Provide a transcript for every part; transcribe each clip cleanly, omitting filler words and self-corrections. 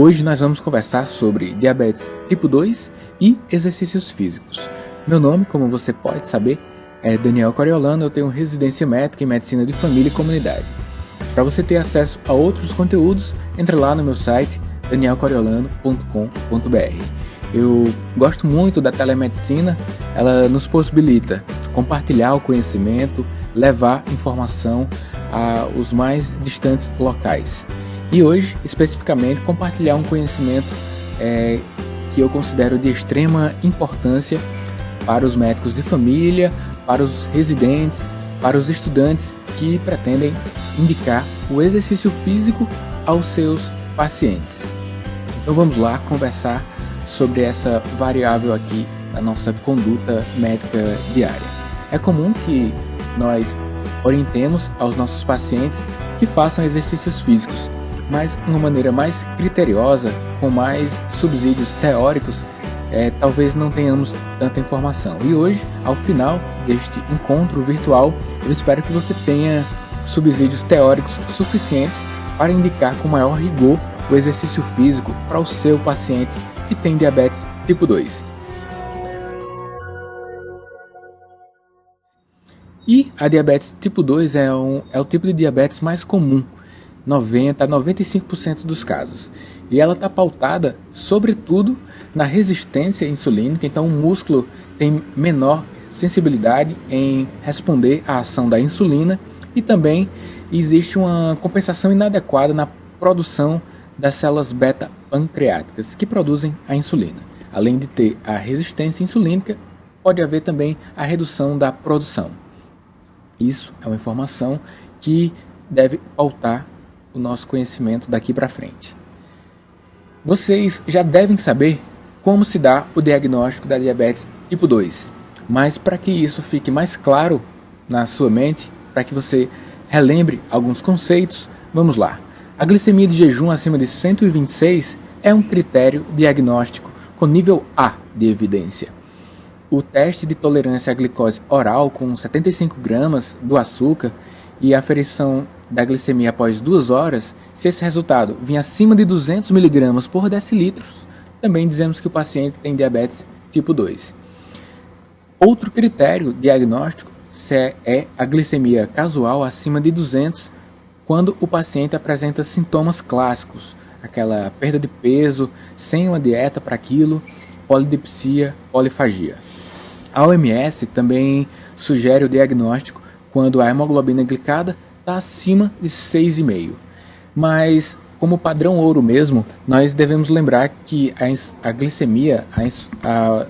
Hoje nós vamos conversar sobre diabetes tipo 2 e exercícios físicos. Meu nome, como você pode saber, é Daniel Coriolano. Eu tenho residência médica em Medicina de Família e Comunidade. Para você ter acesso a outros conteúdos, entre lá no meu site danielcoriolano.com.br. Eu gosto muito da telemedicina, ela nos possibilita compartilhar o conhecimento, levar informação aos mais distantes locais. E hoje, especificamente, compartilhar um conhecimento que eu considero de extrema importância para os médicos de família, para os residentes, para os estudantes que pretendem indicar o exercício físico aos seus pacientes. Então vamos lá conversar sobre essa variável aqui da nossa conduta médica diária. É comum que nós orientemos aos nossos pacientes que façam exercícios físicos, mas de uma maneira mais criteriosa, com mais subsídios teóricos, talvez não tenhamos tanta informação. E hoje, ao final deste encontro virtual, eu espero que você tenha subsídios teóricos suficientes para indicar com maior rigor o exercício físico para o seu paciente que tem diabetes tipo 2. E a diabetes tipo 2 é o tipo de diabetes mais comum, 90 a 95% dos casos. E ela está pautada, sobretudo, na resistência insulínica. Então o músculo tem menor sensibilidade em responder à ação da insulina e também existe uma compensação inadequada na produção das células beta-pancreáticas que produzem a insulina. Além de ter a resistência insulínica, pode haver também a redução da produção. Isso é uma informação que deve pautar o nosso conhecimento daqui para frente. Vocês já devem saber como se dá o diagnóstico da diabetes tipo 2, mas para que isso fique mais claro na sua mente, para que você relembre alguns conceitos, vamos lá. A glicemia de jejum acima de 126 é um critério diagnóstico com nível A de evidência. O teste de tolerância à glicose oral com 75 gramas do açúcar e a aferição da glicemia após 2 horas, se esse resultado vir acima de 200 mg por decilitro, também dizemos que o paciente tem diabetes tipo 2. Outro critério diagnóstico é a glicemia casual acima de 200, quando o paciente apresenta sintomas clássicos, aquela perda de peso sem uma dieta para aquilo, polidipsia, polifagia. A OMS também sugere o diagnóstico quando a hemoglobina glicada está acima de 6,5. Mas, como padrão ouro mesmo, nós devemos lembrar que a glicemia,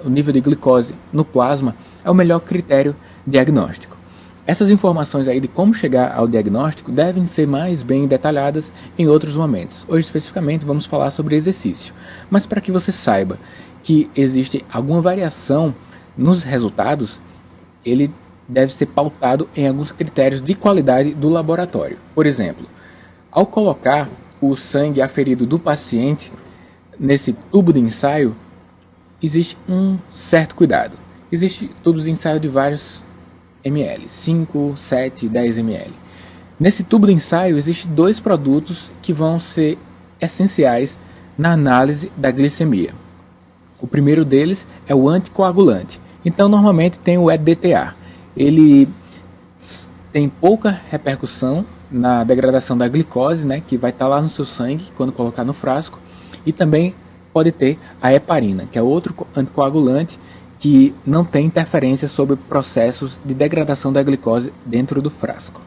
o nível de glicose no plasma, é o melhor critério diagnóstico. Essas informações aí de como chegar ao diagnóstico devem ser mais bem detalhadas em outros momentos. Hoje, especificamente, vamos falar sobre exercício. Mas para que você saiba que existe alguma variação nos resultados, ele deve ser pautado em alguns critérios de qualidade do laboratório. Por exemplo, ao colocar o sangue aferido do paciente nesse tubo de ensaio, existe um certo cuidado. Existem tubos de ensaio de vários ml, 5, 7, 10 ml. Nesse tubo de ensaio existem 2 produtos que vão ser essenciais na análise da glicemia. O primeiro deles é o anticoagulante. Então, normalmente tem o EDTA. Ele tem pouca repercussão na degradação da glicose, que vai estar lá no seu sangue quando colocar no frasco. E também pode ter a heparina, que é outro anticoagulante que não tem interferência sobre processos de degradação da glicose dentro do frasco.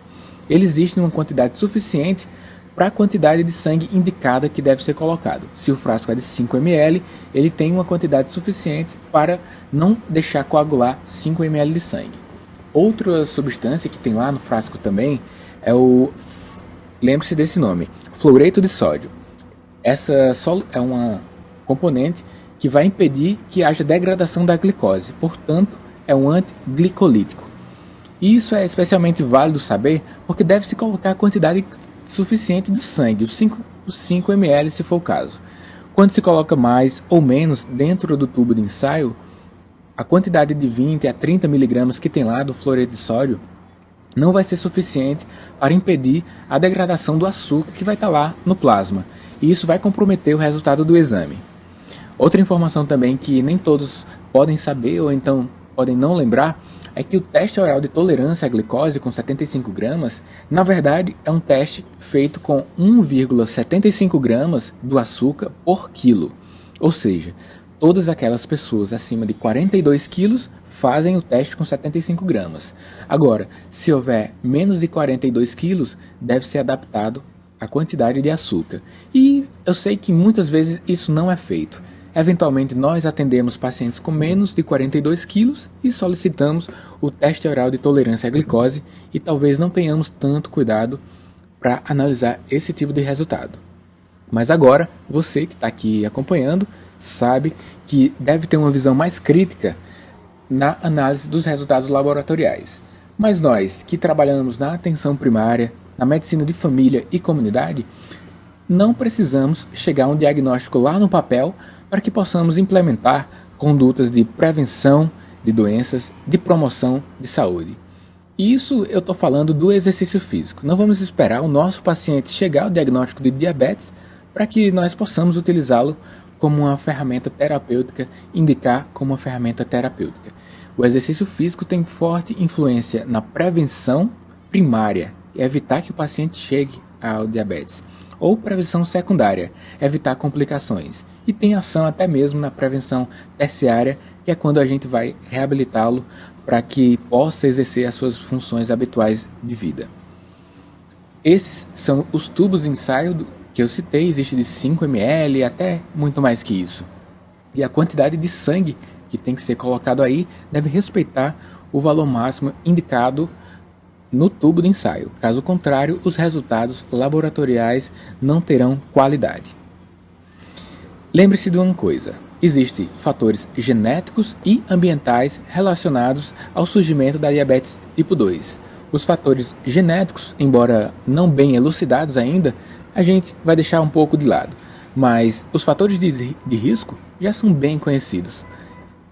Ele existe em uma quantidade suficiente para a quantidade de sangue indicada que deve ser colocado. Se o frasco é de 5 ml, ele tem uma quantidade suficiente para não deixar coagular 5 ml de sangue. Outra substância que tem lá no frasco também é lembre-se desse nome, fluoreto de sódio. Essa é uma componente que vai impedir que haja degradação da glicose, portanto, é um antiglicolítico. E isso é especialmente válido saber porque deve-se colocar a quantidade suficiente de sangue, os 5 ml se for o caso. Quando se coloca mais ou menos dentro do tubo de ensaio, a quantidade de 20 a 30 mg que tem lá do fluoreto de sódio não vai ser suficiente para impedir a degradação do açúcar que vai estar lá no plasma. e isso vai comprometer o resultado do exame. Outra informação também que nem todos podem saber ou então podem não lembrar é que o teste oral de tolerância à glicose com 75 gramas, na verdade, é um teste feito com 1,75 gramas do açúcar por quilo. Ou seja, todas aquelas pessoas acima de 42 quilos fazem o teste com 75 gramas. Agora, se houver menos de 42 quilos, deve ser adaptado a quantidade de açúcar. E eu sei que muitas vezes isso não é feito. Eventualmente, nós atendemos pacientes com menos de 42 quilos e solicitamos o teste oral de tolerância à glicose e talvez não tenhamos tanto cuidado para analisar esse tipo de resultado. Mas agora, você que está aqui acompanhando, sabe que deve ter uma visão mais crítica na análise dos resultados laboratoriais. Mas nós, que trabalhamos na atenção primária, na medicina de família e comunidade, não precisamos chegar a um diagnóstico lá no papel para que possamos implementar condutas de prevenção de doenças, de promoção de saúde. E isso eu estou falando do exercício físico. Não vamos esperar o nosso paciente chegar ao diagnóstico de diabetes para que nós possamos utilizá-lo como uma ferramenta terapêutica, indicar como uma ferramenta terapêutica. O exercício físico tem forte influência na prevenção primária, evitar que o paciente chegue ao diabetes, ou prevenção secundária, evitar complicações, e tem ação até mesmo na prevenção terciária, que é quando a gente vai reabilitá-lo para que possa exercer as suas funções habituais de vida. Esses são os tubos de ensaio que eu citei, existe de 5 ml até muito mais que isso. E a quantidade de sangue que tem que ser colocado aí deve respeitar o valor máximo indicado no tubo de ensaio. Caso contrário, os resultados laboratoriais não terão qualidade. Lembre-se de uma coisa: existem fatores genéticos e ambientais relacionados ao surgimento da diabetes tipo 2. Os fatores genéticos, embora não bem elucidados ainda, a gente vai deixar um pouco de lado. Mas os fatores de risco já são bem conhecidos: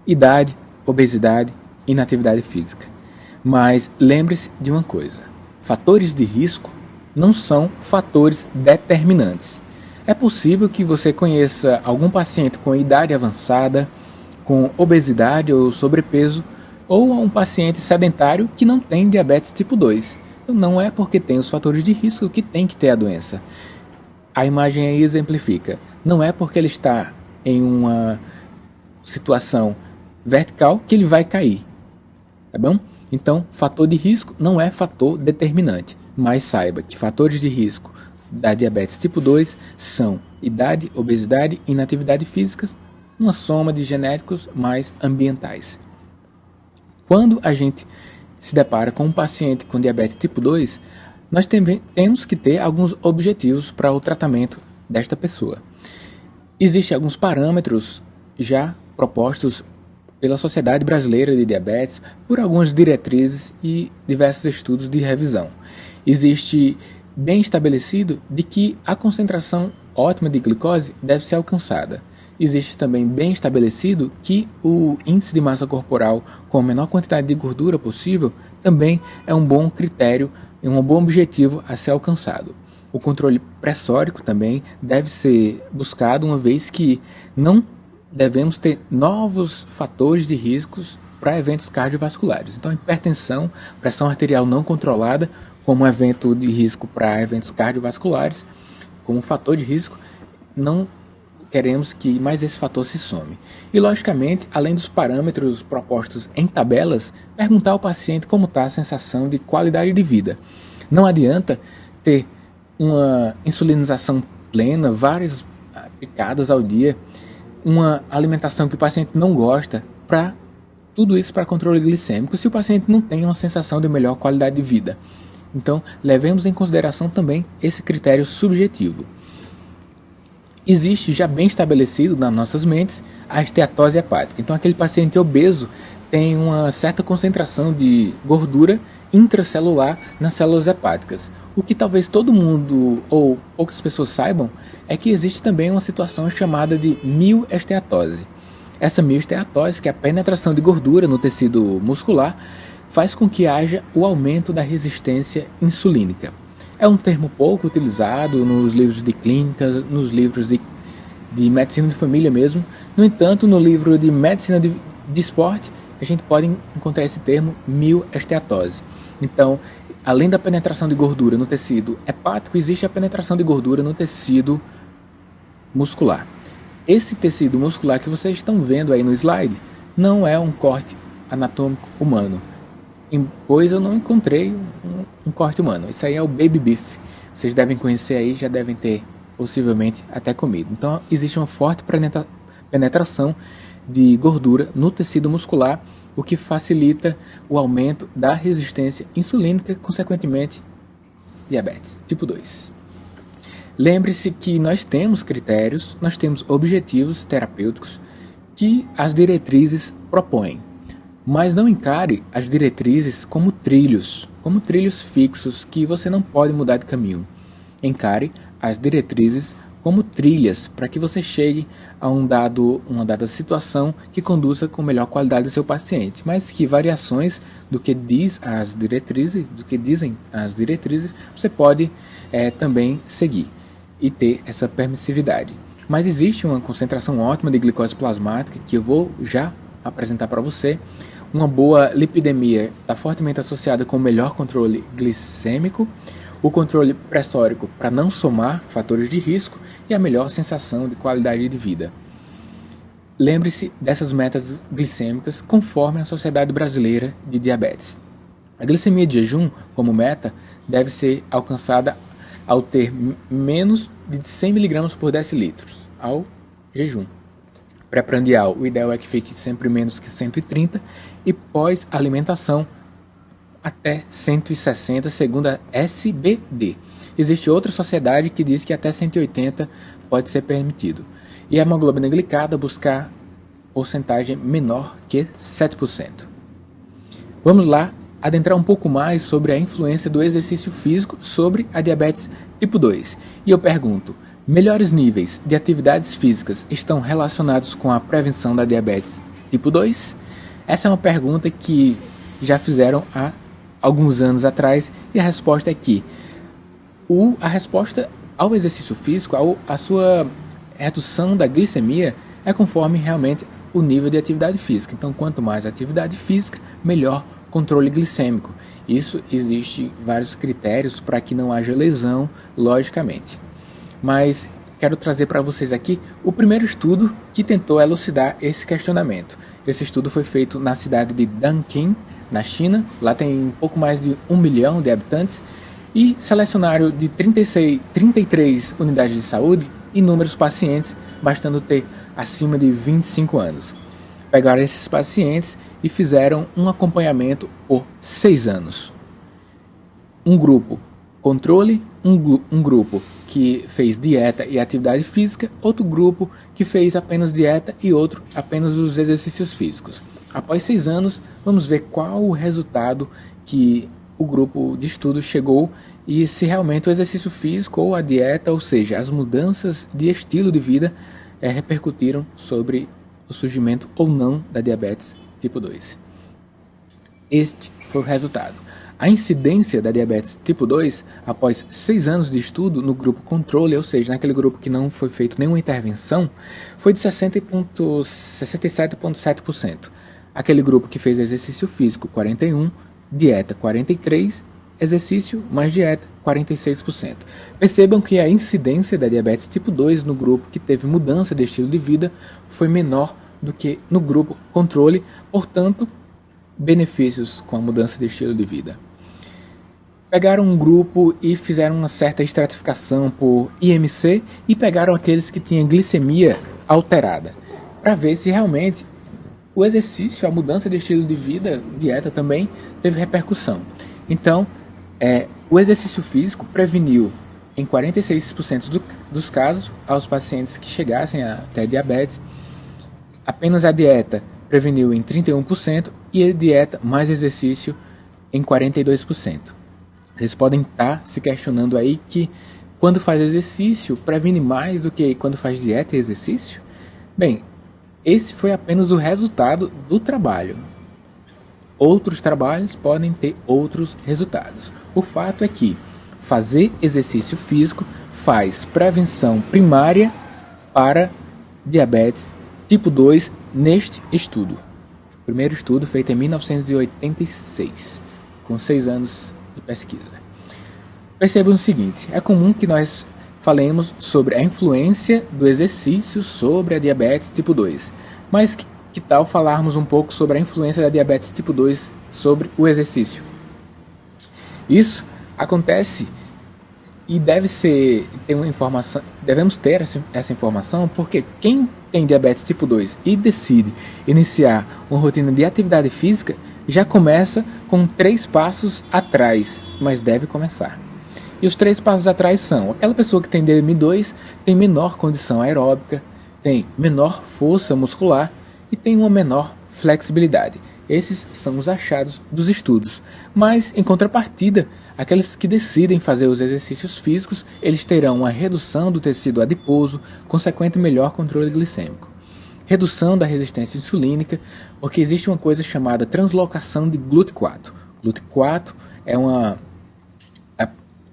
idade, obesidade, inatividade física. Mas lembre-se de uma coisa: fatores de risco não são fatores determinantes. É possível que você conheça algum paciente com idade avançada, com obesidade ou sobrepeso, ou um paciente sedentário que não tem diabetes tipo 2. Então não é porque tem os fatores de risco que tem que ter a doença. A imagem aí exemplifica. Não é porque ele está em uma situação vertical que ele vai cair. Tá bom? Então, fator de risco não é fator determinante. Mas saiba que fatores de risco da diabetes tipo 2 são idade, obesidade e inatividade físicas, uma soma de genéticos mais ambientais. Quando a gente se depara com um paciente com diabetes tipo 2, nós também temos que ter alguns objetivos para o tratamento desta pessoa. Existem alguns parâmetros já propostos pela Sociedade Brasileira de Diabetes, por algumas diretrizes e diversos estudos de revisão. Existe bem estabelecido de que a concentração ótima de glicose deve ser alcançada. Existe também bem estabelecido que o índice de massa corporal com a menor quantidade de gordura possível também é um bom critério e um bom objetivo a ser alcançado. O controle pressórico também deve ser buscado, uma vez que não devemos ter novos fatores de riscos para eventos cardiovasculares. Então, hipertensão, pressão arterial não controlada, como evento de risco para eventos cardiovasculares, como fator de risco, não queremos que mais esse fator se some. E, logicamente, além dos parâmetros propostos em tabelas, perguntar ao paciente como está a sensação de qualidade de vida. Não adianta ter uma insulinização plena, várias picadas ao dia, uma alimentação que o paciente não gosta, para tudo isso para controle glicêmico, se o paciente não tem uma sensação de melhor qualidade de vida. Então, levemos em consideração também esse critério subjetivo. Existe já bem estabelecido nas nossas mentes a esteatose hepática. Então, aquele paciente obeso tem uma certa concentração de gordura intracelular nas células hepáticas. O que talvez todo mundo ou poucas pessoas saibam é que existe também uma situação chamada de mioesteatose. Essa mioesteatose, que é a penetração de gordura no tecido muscular, faz com que haja o aumento da resistência insulínica. É um termo pouco utilizado nos livros de clínica, nos livros de medicina de família mesmo. No entanto, no livro de medicina de esporte, a gente pode encontrar esse termo mioesteatose. Então, além da penetração de gordura no tecido hepático, existe a penetração de gordura no tecido muscular. Esse tecido muscular que vocês estão vendo aí no slide não é um corte anatômico humano, pois eu não encontrei um corte humano. Isso aí é o baby beef. Vocês devem conhecer aí, já devem ter possivelmente até comido. Então existe uma forte penetração de gordura no tecido muscular, o que facilita o aumento da resistência insulínica, consequentemente diabetes tipo 2. Lembre-se que nós temos critérios, nós temos objetivos terapêuticos que as diretrizes propõem, mas não encare as diretrizes como trilhos fixos que você não pode mudar de caminho. Encare as diretrizes como trilhas para que você chegue a uma dada situação que conduza com melhor qualidade ao seu paciente, mas que variações do que dizem as diretrizes, você pode também seguir e ter essa permissividade. Mas existe uma concentração ótima de glicose plasmática que eu vou já apresentar para você. Uma boa lipidemia está fortemente associada com o melhor controle glicêmico, o controle pressórico para não somar fatores de risco e a melhor sensação de qualidade de vida. Lembre-se dessas metas glicêmicas conforme a Sociedade Brasileira de Diabetes. A glicemia de jejum, como meta, deve ser alcançada ao ter menos de 100 mg por decilitros ao jejum. Pré-prandial, o ideal é que fique sempre menos que 130 e pós-alimentação até 160, segundo a SBD. Existe outra sociedade que diz que até 180 pode ser permitido. E a hemoglobina glicada buscar porcentagem menor que 7%. Vamos lá adentrar um pouco mais sobre a influência do exercício físico sobre a diabetes tipo 2. E eu pergunto, melhores níveis de atividades físicas estão relacionados com a prevenção da diabetes tipo 2? Essa é uma pergunta que já fizeram há alguns anos atrás e a resposta é que a resposta ao exercício físico, a sua redução da glicemia é conforme realmente o nível de atividade física. Então, quanto mais atividade física, melhor controle glicêmico. Isso existe vários critérios para que não haja lesão, logicamente. Mas quero trazer para vocês aqui o primeiro estudo que tentou elucidar esse questionamento. Esse estudo foi feito na cidade de Nanquim, na China. Lá tem um pouco mais de 1 milhão de habitantes e selecionaram de 33 unidades de saúde inúmeros pacientes, bastando ter acima de 25 anos. Pegaram esses pacientes e fizeram um acompanhamento por 6 anos. Um grupo controle, um grupo que fez dieta e atividade física, outro grupo que fez apenas dieta e outro apenas os exercícios físicos. Após 6 anos, vamos ver qual o resultado que o grupo de estudo chegou e se realmente o exercício físico ou a dieta, ou seja, as mudanças de estilo de vida, repercutiram sobre o surgimento ou não da diabetes tipo 2. Este foi o resultado. A incidência da diabetes tipo 2, após 6 anos de estudo no grupo controle, ou seja, naquele grupo que não foi feito nenhuma intervenção, foi de 67,7%. Aquele grupo que fez exercício físico, 41%, dieta, 43%, exercício mais dieta, 46%. Percebam que a incidência da diabetes tipo 2 no grupo que teve mudança de estilo de vida foi menor do que no grupo controle, portanto, benefícios com a mudança de estilo de vida. Pegaram um grupo e fizeram uma certa estratificação por IMC e pegaram aqueles que tinham glicemia alterada, para ver se realmente o exercício, a mudança de estilo de vida, dieta também, teve repercussão. Então, o exercício físico preveniu em 46% dos casos aos pacientes que chegassem até diabetes. Apenas a dieta preveniu em 31% e a dieta mais exercício em 42%. Vocês podem estar se questionando aí que quando faz exercício previne mais do que quando faz dieta e exercício? Bem, esse foi apenas o resultado do trabalho. Outros trabalhos podem ter outros resultados. O fato é que fazer exercício físico faz prevenção primária para diabetes tipo 2 neste estudo. O primeiro estudo feito em 1986, com 6 anos de pesquisa. Percebam o seguinte, é comum que nós falemos sobre a influência do exercício sobre a diabetes tipo 2, mas que tal falarmos um pouco sobre a influência da diabetes tipo 2 sobre o exercício? Isso acontece e devemos ter essa informação porque quem tem diabetes tipo 2 e decide iniciar uma rotina de atividade física já começa com 3 passos atrás, mas deve começar. E os 3 passos atrás são: aquela pessoa que tem DM2 tem menor condição aeróbica, tem menor força muscular e tem uma menor flexibilidade. Esses são os achados dos estudos. Mas, em contrapartida, aqueles que decidem fazer os exercícios físicos, eles terão uma redução do tecido adiposo, consequente melhor controle glicêmico. Redução da resistência insulínica, porque existe uma coisa chamada translocação de GLUT4. GLUT4 é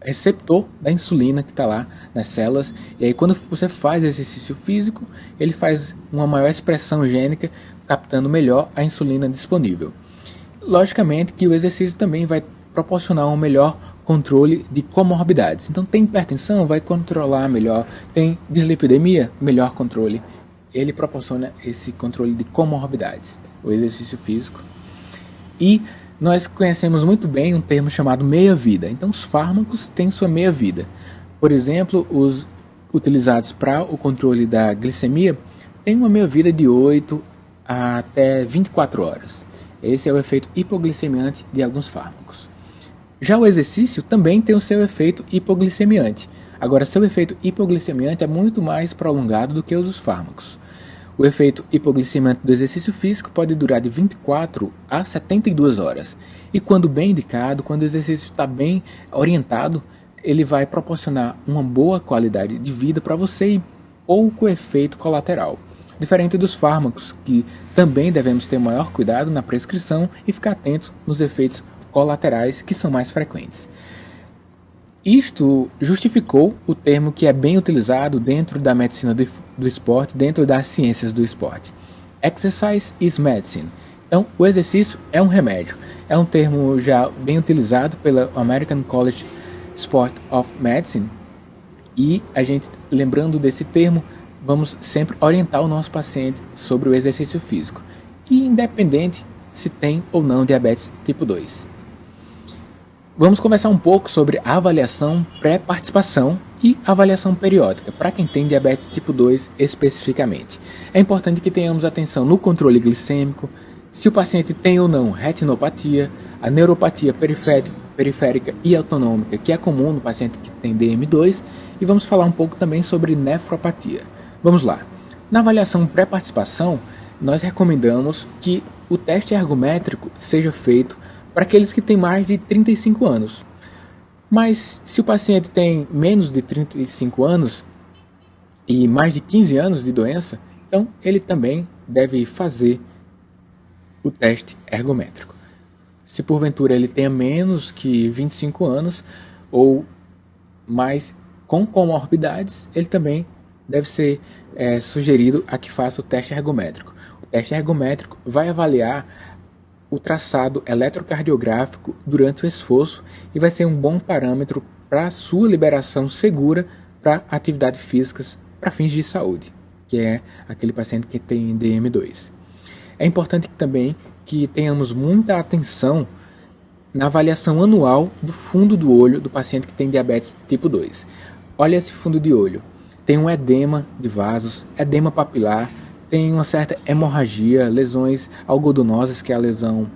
receptor da insulina que está lá nas células, e aí quando você faz exercício físico, ele faz uma maior expressão gênica, captando melhor a insulina disponível. Logicamente que o exercício também vai proporcionar um melhor controle de comorbidades. Então tem hipertensão, vai controlar melhor, tem dislipidemia, melhor controle. Ele proporciona esse controle de comorbidades, o exercício físico. E nós conhecemos muito bem um termo chamado meia-vida. Então, os fármacos têm sua meia-vida. Por exemplo, os utilizados para o controle da glicemia têm uma meia-vida de 8 até 24 horas. Esse é o efeito hipoglicemiante de alguns fármacos. Já o exercício também tem o seu efeito hipoglicemiante. Agora, seu efeito hipoglicemiante é muito mais prolongado do que os dos fármacos. O efeito hipoglicemiante do exercício físico pode durar de 24 a 72 horas. E quando bem indicado, quando o exercício está bem orientado, ele vai proporcionar uma boa qualidade de vida para você e pouco efeito colateral. Diferente dos fármacos, que também devemos ter maior cuidado na prescrição e ficar atentos nos efeitos colaterais que são mais frequentes. Isto justificou o termo que é bem utilizado dentro da medicina do esporte, dentro das ciências do esporte. Exercise is medicine. Então, o exercício é um remédio. É um termo já bem utilizado pela American College Sport of Medicine. E a gente, lembrando desse termo, vamos sempre orientar o nosso paciente sobre o exercício físico, e independente se tem ou não diabetes tipo 2. Vamos conversar um pouco sobre a avaliação pré-participação e avaliação periódica, para quem tem diabetes tipo 2 especificamente. É importante que tenhamos atenção no controle glicêmico, se o paciente tem ou não retinopatia, a neuropatia periférica e autonômica, que é comum no paciente que tem DM2, e vamos falar um pouco também sobre nefropatia. Vamos lá. Na avaliação pré-participação, nós recomendamos que o teste ergométrico seja feito para aqueles que têm mais de 35 anos. Mas se o paciente tem menos de 35 anos e mais de 15 anos de doença, então ele também deve fazer o teste ergométrico. Se porventura ele tenha menos que 25 anos ou mais com comorbidades, ele também deve ser sugerido a que faça o teste ergométrico. O teste ergométrico vai avaliar o traçado eletrocardiográfico durante o esforço e vai ser um bom parâmetro para a sua liberação segura para atividades físicas para fins de saúde, que é aquele paciente que tem DM2. É importante também que tenhamos muita atenção na avaliação anual do fundo do olho do paciente que tem diabetes tipo 2. Olha esse fundo de olho. Tem um edema de vasos, edema papilar, tem uma certa hemorragia, lesões algodonosas, que é a lesão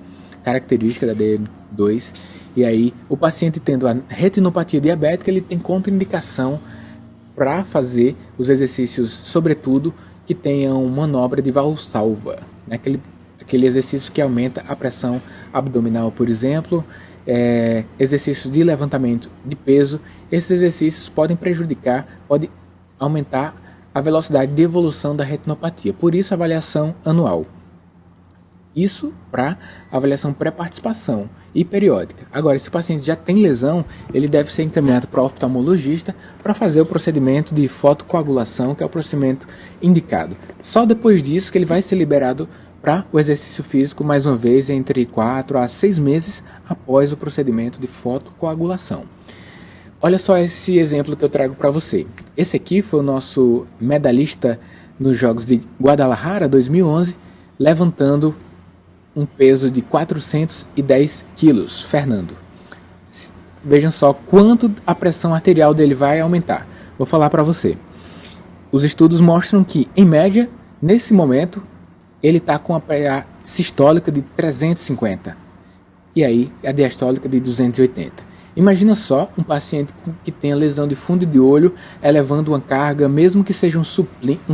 característica da DM2. E aí, o paciente tendo a retinopatia diabética, ele tem contraindicação para fazer os exercícios, sobretudo, que tenham manobra de Valsalva, né? Aquele exercício que aumenta a pressão abdominal, por exemplo, exercícios de levantamento de peso. Esses exercícios podem prejudicar, podem aumentar a velocidade de evolução da retinopatia, por isso a avaliação anual. Isso para avaliação pré-participação e periódica. Agora, se o paciente já tem lesão, ele deve ser encaminhado para o oftalmologista para fazer o procedimento de fotocoagulação, que é o procedimento indicado. Só depois disso que ele vai ser liberado para o exercício físico, mais uma vez, entre 4 a 6 meses após o procedimento de fotocoagulação. Olha só esse exemplo que eu trago para você. Esse aqui foi o nosso medalhista nos Jogos de Guadalajara 2011, levantando um peso de 410 quilos, Fernando. Vejam só quanto a pressão arterial dele vai aumentar. Vou falar para você. Os estudos mostram que, em média, nesse momento, ele está com a sistólica de 350 e aí a diastólica de 280. Imagina só um paciente que tenha lesão de fundo de olho elevando uma carga, mesmo que seja um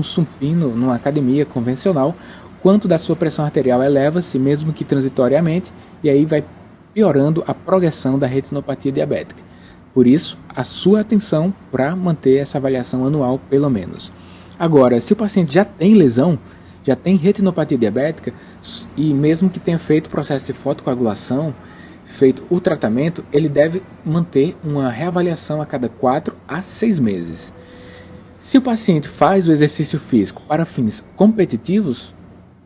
supino numa academia convencional, quanto da sua pressão arterial eleva-se, mesmo que transitoriamente, e aí vai piorando a progressão da retinopatia diabética. Por isso, a sua atenção para manter essa avaliação anual, pelo menos. Agora, se o paciente já tem lesão, já tem retinopatia diabética, e mesmo que tenha feito o processo de fotocoagulação, feito o tratamento, ele deve manter uma reavaliação a cada 4 a 6 meses. Se o paciente faz o exercício físico para fins competitivos,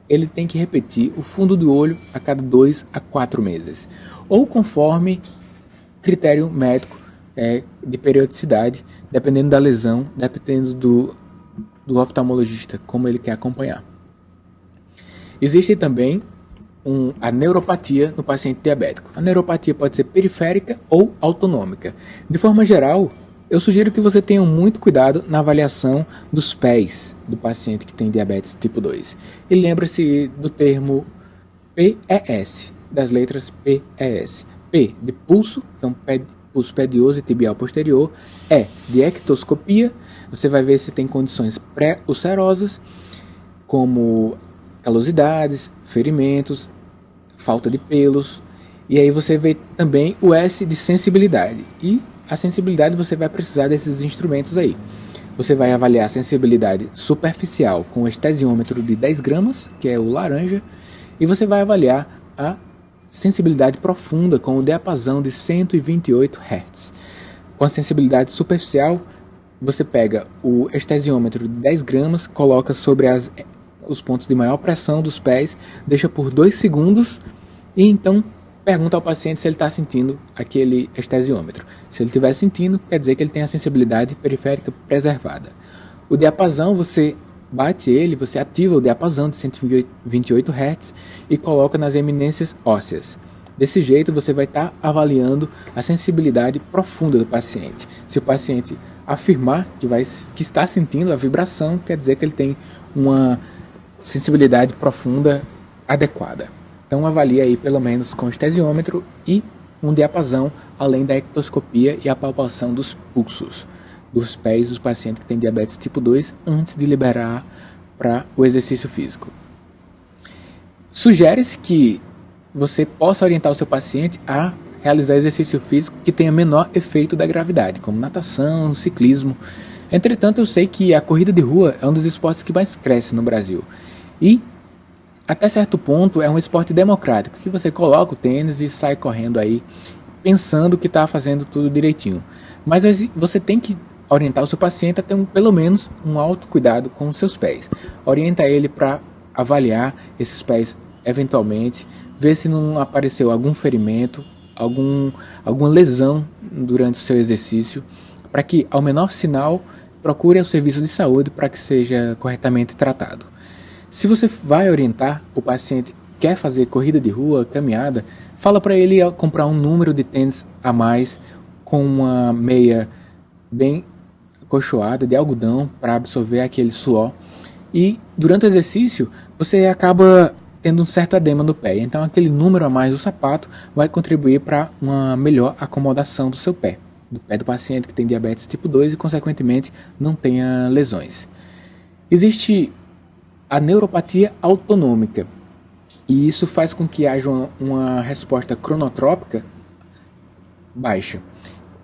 ele tem que repetir o fundo do olho a cada 2 a 4 meses, ou conforme critério médico de periodicidade, dependendo da lesão, dependendo do oftalmologista, como ele quer acompanhar. Existe também a neuropatia no paciente diabético. A neuropatia pode ser periférica ou autonômica. De forma geral, eu sugiro que você tenha muito cuidado na avaliação dos pés do paciente que tem diabetes tipo 2. E lembre-se do termo PES, das letras PES. P de pulso, então pulso pedioso e tibial posterior. E de ectoscopia, você vai ver se tem condições pré-ulcerosas, como calosidades, ferimentos, falta de pelos. E aí você vê também o S de sensibilidade. E a sensibilidade você vai precisar desses instrumentos aí. Você vai avaliar a sensibilidade superficial com o estesiômetro de 10 gramas, que é o laranja, e você vai avaliar a sensibilidade profunda com o diapasão de 128 Hz. Com a sensibilidade superficial, você pega o estesiômetro de 10 gramas, coloca sobre os pontos de maior pressão dos pés, deixa por 2 segundos e então pergunta ao paciente se ele está sentindo aquele estesiômetro. Se ele estiver sentindo, quer dizer que ele tem a sensibilidade periférica preservada. O diapasão, você bate ele, você ativa o diapasão de 128 Hz e coloca nas eminências ósseas. Desse jeito você vai estar avaliando a sensibilidade profunda do paciente. Se o paciente afirmar que está sentindo a vibração, quer dizer que ele tem uma sensibilidade profunda adequada. Então avalie aí pelo menos com estesiômetro e um diapasão, além da ectoscopia e a palpação dos pulsos dos pés do paciente que tem diabetes tipo 2 antes de liberar para o exercício físico. Sugere-se que você possa orientar o seu paciente a realizar exercício físico que tenha menor efeito da gravidade, como natação, ciclismo. Entretanto, eu sei que a corrida de rua é um dos esportes que mais cresce no Brasil. E, até certo ponto, é um esporte democrático, que você coloca o tênis e sai correndo aí, pensando que está fazendo tudo direitinho. Mas você tem que orientar o seu paciente a ter pelo menos um autocuidado com os seus pés. Orienta ele para avaliar esses pés eventualmente, ver se não apareceu algum ferimento, alguma lesão durante o seu exercício, para que, ao menor sinal, procure o serviço de saúde para que seja corretamente tratado. Se você vai orientar o paciente, quer fazer corrida de rua, caminhada, fala para ele comprar um número de tênis a mais com uma meia bem acolchoada de algodão para absorver aquele suor. E durante o exercício você acaba tendo um certo edema no pé. Então aquele número a mais do sapato vai contribuir para uma melhor acomodação do seu pé, do pé do paciente que tem diabetes tipo 2 e consequentemente não tenha lesões. Existe a neuropatia autonômica, e isso faz com que haja uma resposta cronotrópica baixa.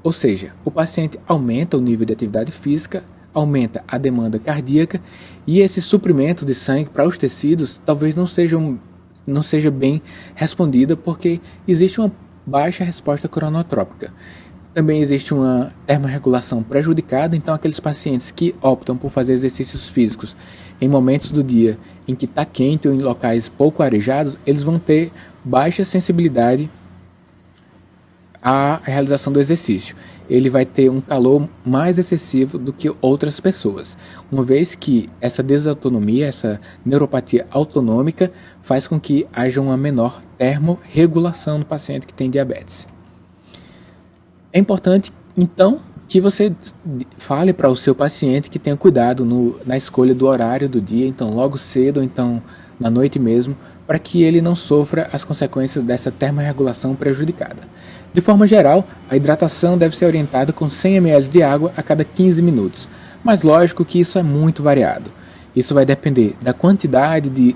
Ou seja, o paciente aumenta o nível de atividade física, aumenta a demanda cardíaca, e esse suprimento de sangue para os tecidos talvez não não seja bem respondida porque existe uma baixa resposta cronotrópica. Também existe uma termorregulação prejudicada, então aqueles pacientes que optam por fazer exercícios físicos em momentos do dia em que está quente ou em locais pouco arejados, eles vão ter baixa sensibilidade à realização do exercício. Ele vai ter um calor mais excessivo do que outras pessoas, uma vez que essa desautonomia, essa neuropatia autonômica, faz com que haja uma menor termorregulação no paciente que tem diabetes. É importante, então, que você fale para o seu paciente que tenha cuidado na escolha do horário do dia, então logo cedo ou então na noite mesmo, para que ele não sofra as consequências dessa termorregulação prejudicada. De forma geral, a hidratação deve ser orientada com 100 ml de água a cada 15 minutos, mas lógico que isso é muito variado. Isso vai depender da quantidade de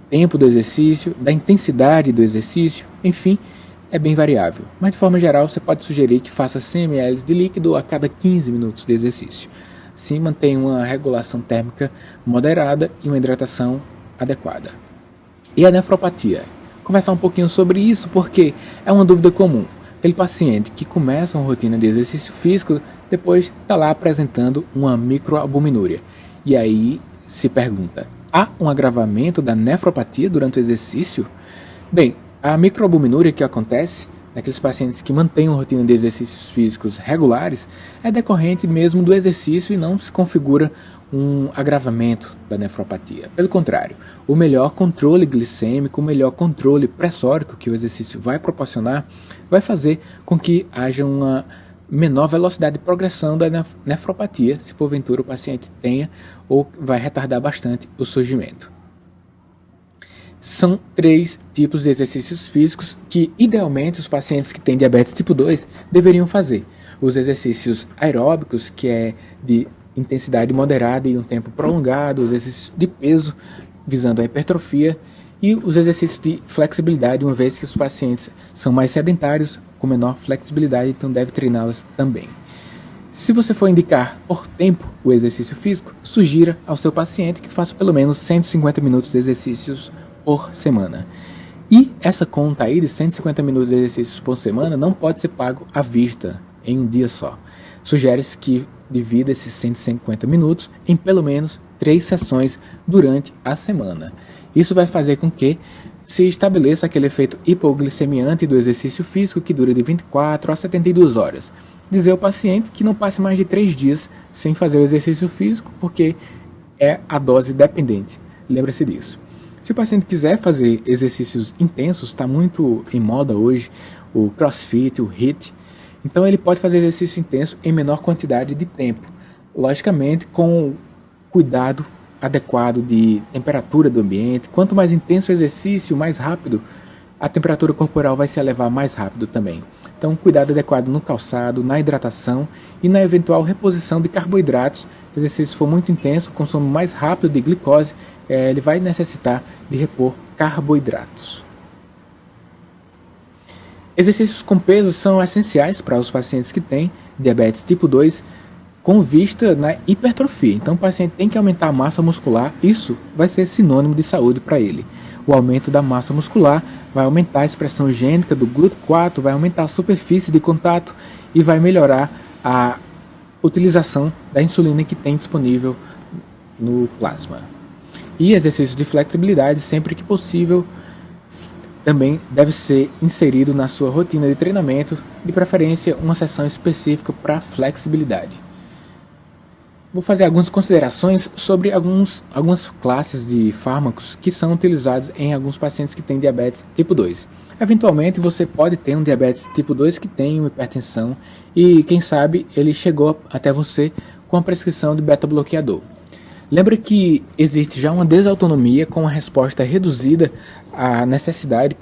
tempo do exercício, da intensidade do exercício, enfim, é bem variável, mas de forma geral você pode sugerir que faça 100 ml de líquido a cada 15 minutos de exercício. Assim mantém uma regulação térmica moderada e uma hidratação adequada. E a nefropatia? Conversar um pouquinho sobre isso porque é uma dúvida comum. Aquele paciente que começa uma rotina de exercício físico, depois está lá apresentando uma microalbuminúria. E aí se pergunta, há um agravamento da nefropatia durante o exercício? Bem, a microalbuminúria que acontece naqueles pacientes que mantêm uma rotina de exercícios físicos regulares é decorrente mesmo do exercício e não se configura um agravamento da nefropatia. Pelo contrário, o melhor controle glicêmico, o melhor controle pressórico que o exercício vai proporcionar, vai fazer com que haja uma menor velocidade de progressão da nefropatia, se porventura o paciente tenha, ou vai retardar bastante o surgimento. São 3 tipos de exercícios físicos que, idealmente, os pacientes que têm diabetes tipo 2 deveriam fazer. Os exercícios aeróbicos, que é de intensidade moderada e um tempo prolongado, os exercícios de peso, visando a hipertrofia, e os exercícios de flexibilidade, uma vez que os pacientes são mais sedentários, com menor flexibilidade, então deve treiná-las também. Se você for indicar por tempo o exercício físico, sugira ao seu paciente que faça pelo menos 150 minutos de exercícios por semana. E essa conta aí de 150 minutos de exercícios por semana não pode ser pago à vista, em um dia só. Sugere-se que divida esses 150 minutos em pelo menos 3 sessões durante a semana. Isso vai fazer com que se estabeleça aquele efeito hipoglicemiante do exercício físico que dura de 24 a 72 horas. Dizer ao paciente que não passe mais de 3 dias sem fazer o exercício físico, porque é a dose dependente. Lembre-se disso. Se o paciente quiser fazer exercícios intensos, está muito em moda hoje o CrossFit, o HIIT, então ele pode fazer exercício intenso em menor quantidade de tempo, logicamente com cuidado adequado de temperatura do ambiente. Quanto mais intenso o exercício, mais rápido a temperatura corporal vai se elevar mais rápido também. Então, cuidado adequado no calçado, na hidratação e na eventual reposição de carboidratos. Se o exercício for muito intenso, o consumo mais rápido de glicose, ele vai necessitar de repor carboidratos. Exercícios com peso são essenciais para os pacientes que têm diabetes tipo 2 com vista na hipertrofia. Então o paciente tem que aumentar a massa muscular, isso vai ser sinônimo de saúde para ele. O aumento da massa muscular vai aumentar a expressão gênica do GLUT4, vai aumentar a superfície de contato e vai melhorar a utilização da insulina que tem disponível no plasma. E exercícios de flexibilidade, sempre que possível, também deve ser inserido na sua rotina de treinamento, de preferência uma sessão específica para flexibilidade. Vou fazer algumas considerações sobre algumas classes de fármacos que são utilizados em alguns pacientes que têm diabetes tipo 2. Eventualmente você pode ter um diabetes tipo 2 que tem uma hipertensão e quem sabe ele chegou até você com a prescrição de beta-bloqueador. Lembra que existe já uma desautonomia com uma resposta reduzida à necessidade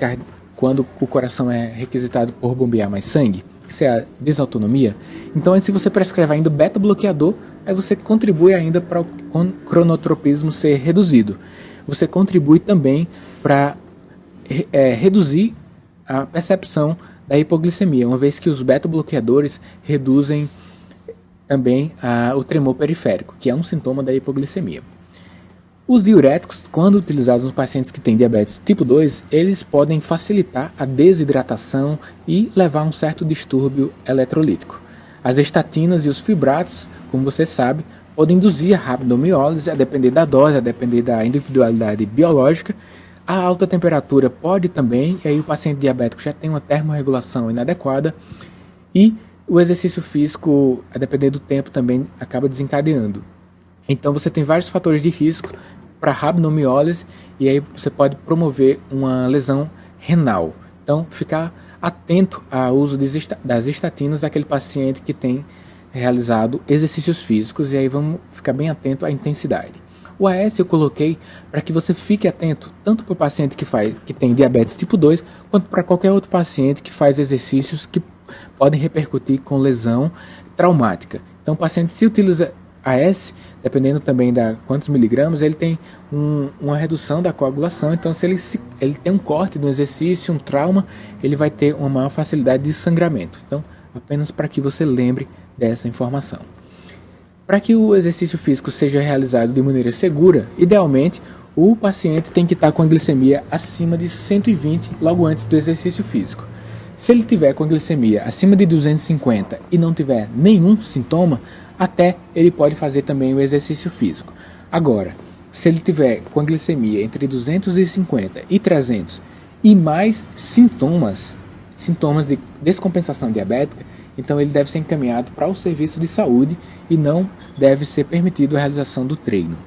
quando o coração é requisitado por bombear mais sangue? Isso é a desautonomia. Então, se você prescreve ainda beta-bloqueador, aí você contribui ainda para o cronotropismo ser reduzido. Você contribui também para reduzir a percepção da hipoglicemia, uma vez que os beta-bloqueadores reduzem também o tremor periférico, que é um sintoma da hipoglicemia. Os diuréticos, quando utilizados nos pacientes que têm diabetes tipo 2, eles podem facilitar a desidratação e levar a um certo distúrbio eletrolítico. As estatinas e os fibratos, como você sabe, podem induzir a rabdomiólise, a depender da dose, a depender da individualidade biológica. A alta temperatura pode também, e aí o paciente diabético já tem uma termorregulação inadequada, e o exercício físico, a depender do tempo, também acaba desencadeando. Então você tem vários fatores de risco para rabdomiólise, e aí você pode promover uma lesão renal. Então ficar atento ao uso das estatinas daquele paciente que tem realizado exercícios físicos, e aí vamos ficar bem atento à intensidade. O AS eu coloquei para que você fique atento tanto para o paciente que tem diabetes tipo 2, quanto para qualquer outro paciente que faz exercícios que podem repercutir com lesão traumática. Então o paciente, se utiliza AS, dependendo também da quantos miligramas, ele tem uma redução da coagulação. Então se ele tem um corte no exercício, um trauma, ele vai ter uma maior facilidade de sangramento. Então apenas para que você lembre dessa informação. Para que o exercício físico seja realizado de maneira segura, idealmente o paciente tem que estar com a glicemia acima de 120 logo antes do exercício físico. Se ele tiver com a glicemia acima de 250 e não tiver nenhum sintoma, até ele pode fazer também o exercício físico. Agora, se ele tiver com a glicemia entre 250 e 300 e mais sintomas de descompensação diabética, então ele deve ser encaminhado para o serviço de saúde e não deve ser permitido a realização do treino.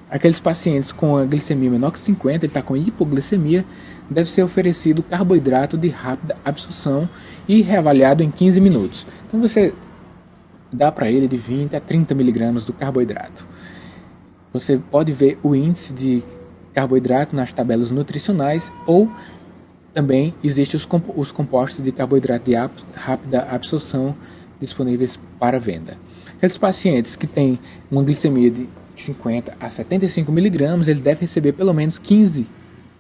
Aqueles pacientes com a glicemia menor que 50, ele está com hipoglicemia, deve ser oferecido carboidrato de rápida absorção e reavaliado em 15 minutos. Então você dá para ele de 20 a 30 miligramas do carboidrato. Você pode ver o índice de carboidrato nas tabelas nutricionais, ou também existem os compostos de carboidrato de rápida absorção disponíveis para venda. Aqueles pacientes que têm uma glicemia de 50 a 75 miligramas, ele deve receber pelo menos 15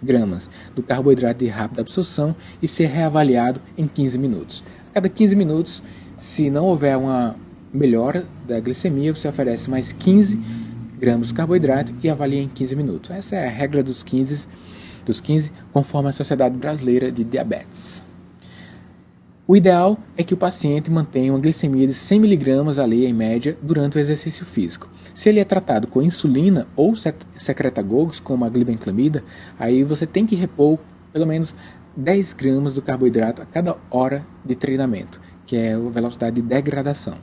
gramas do carboidrato de rápida absorção e ser reavaliado em 15 minutos. A cada 15 minutos, se não houver uma melhora da glicemia, você oferece mais 15 gramas de carboidrato e avalia em 15 minutos. Essa é a regra dos 15, conforme a Sociedade Brasileira de Diabetes. O ideal é que o paciente mantenha uma glicemia de 100 mg ali em média durante o exercício físico. Se ele é tratado com insulina ou secretagogos, como a glibenclamida, aí você tem que repor pelo menos 10 gramas do carboidrato a cada hora de treinamento, que é a velocidade de degradação.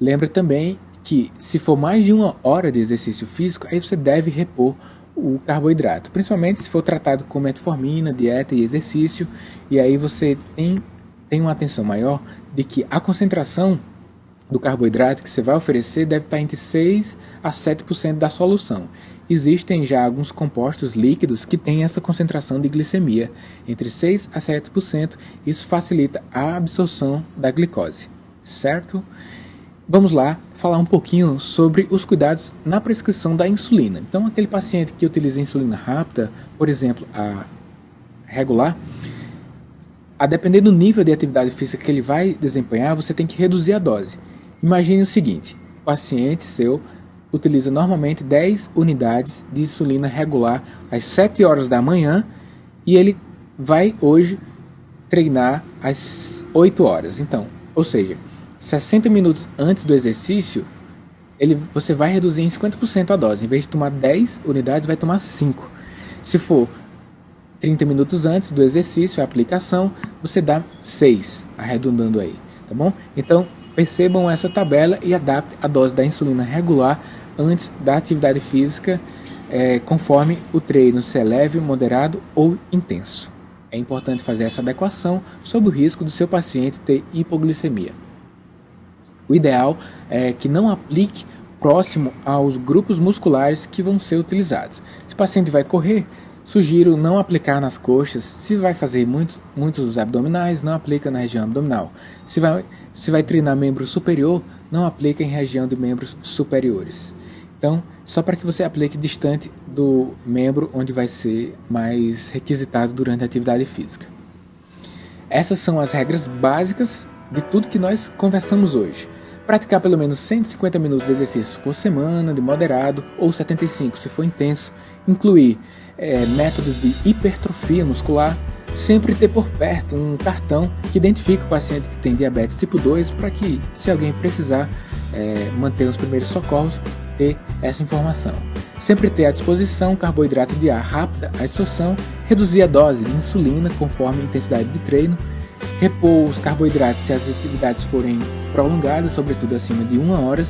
Lembra também que se for mais de uma hora de exercício físico, aí você deve repor o carboidrato, principalmente se for tratado com metformina, dieta e exercício, e aí você tem uma atenção maior de que a concentração do carboidrato que você vai oferecer deve estar entre 6 a 7% da solução. Existem já alguns compostos líquidos que têm essa concentração de glicemia entre 6 a 7%, isso facilita a absorção da glicose, certo? Vamos lá falar um pouquinho sobre os cuidados na prescrição da insulina. Então, aquele paciente que utiliza insulina rápida, por exemplo, a regular, a depender do nível de atividade física que ele vai desempenhar, você tem que reduzir a dose. Imagine o seguinte: o paciente seu utiliza normalmente 10 unidades de insulina regular às 7 horas da manhã e ele vai hoje treinar às 8 horas. Então, ou seja, 60 minutos antes do exercício, você vai reduzir em 50% a dose. Em vez de tomar 10 unidades, vai tomar 5. Se for 30 minutos antes do exercício, a aplicação, você dá 6, arredondando aí, tá bom? Então, percebam essa tabela e adapte a dose da insulina regular antes da atividade física, conforme o treino, se é leve, moderado ou intenso. É importante fazer essa adequação sob o risco do seu paciente ter hipoglicemia. O ideal é que não aplique próximo aos grupos musculares que vão ser utilizados. Se o paciente vai correr, sugiro não aplicar nas coxas. Se vai fazer muitos abdominais, não aplica na região abdominal. Se vai treinar membro superior, não aplica em região de membros superiores. Então, só para que você aplique distante do membro onde vai ser mais requisitado durante a atividade física. Essas são as regras básicas de tudo que nós conversamos hoje. Praticar pelo menos 150 minutos de exercício por semana, de moderado, ou 75 se for intenso. Incluir métodos de hipertrofia muscular. Sempre ter por perto um cartão que identifique o paciente que tem diabetes tipo 2 para que, se alguém precisar manter os primeiros socorros, ter essa informação. Sempre ter à disposição carboidrato de ar rápida à absorção, reduzir a dose de insulina conforme a intensidade de treino, repor os carboidratos se as atividades forem prolongadas, sobretudo acima de 1 hora,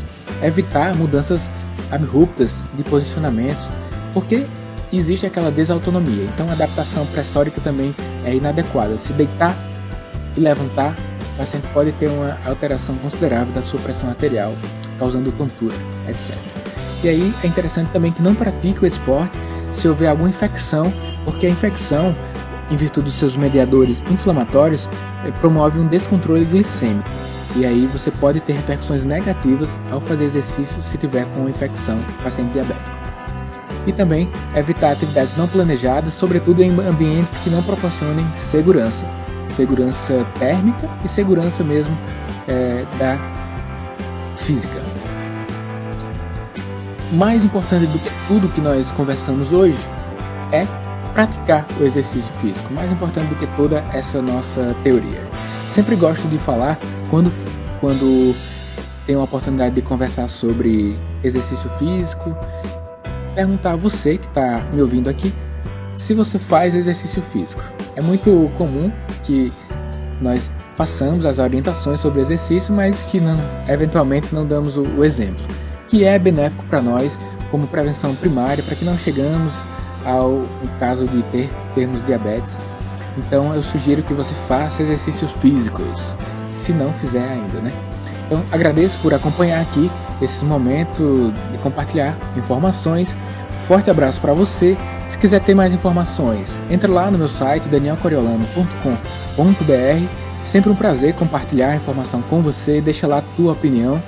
evitar mudanças abruptas de posicionamentos, porque existe aquela desautonomia, então a adaptação pressórica também é inadequada. Se deitar e levantar, o paciente pode ter uma alteração considerável da sua pressão arterial, causando tontura, etc. E aí é interessante também que não pratique o esporte se houver alguma infecção, porque a infecção, em virtude dos seus mediadores inflamatórios, promove um descontrole glicêmico. E aí você pode ter repercussões negativas ao fazer exercício se tiver com infecção paciente diabético. E também evitar atividades não planejadas, sobretudo em ambientes que não proporcionem segurança térmica e segurança mesmo da física. Mais importante do que tudo que nós conversamos hoje é praticar o exercício físico, mais importante do que toda essa nossa teoria. Sempre gosto de falar quando tenho a oportunidade de conversar sobre exercício físico, perguntar a você que está me ouvindo aqui se você faz exercício físico. É muito comum que nós façamos as orientações sobre exercício, mas que eventualmente não damos o exemplo, que é benéfico para nós como prevenção primária, para que não chegamos ao caso de termos diabetes. Então eu sugiro que você faça exercícios físicos, se não fizer ainda, né? Então agradeço por acompanhar aqui esse momento de compartilhar informações. Forte abraço para você. Se quiser ter mais informações, entre lá no meu site danielcoriolano.com.br. Sempre um prazer compartilhar a informação com você. Deixa lá a tua opinião.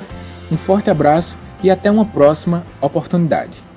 Um forte abraço e até uma próxima oportunidade.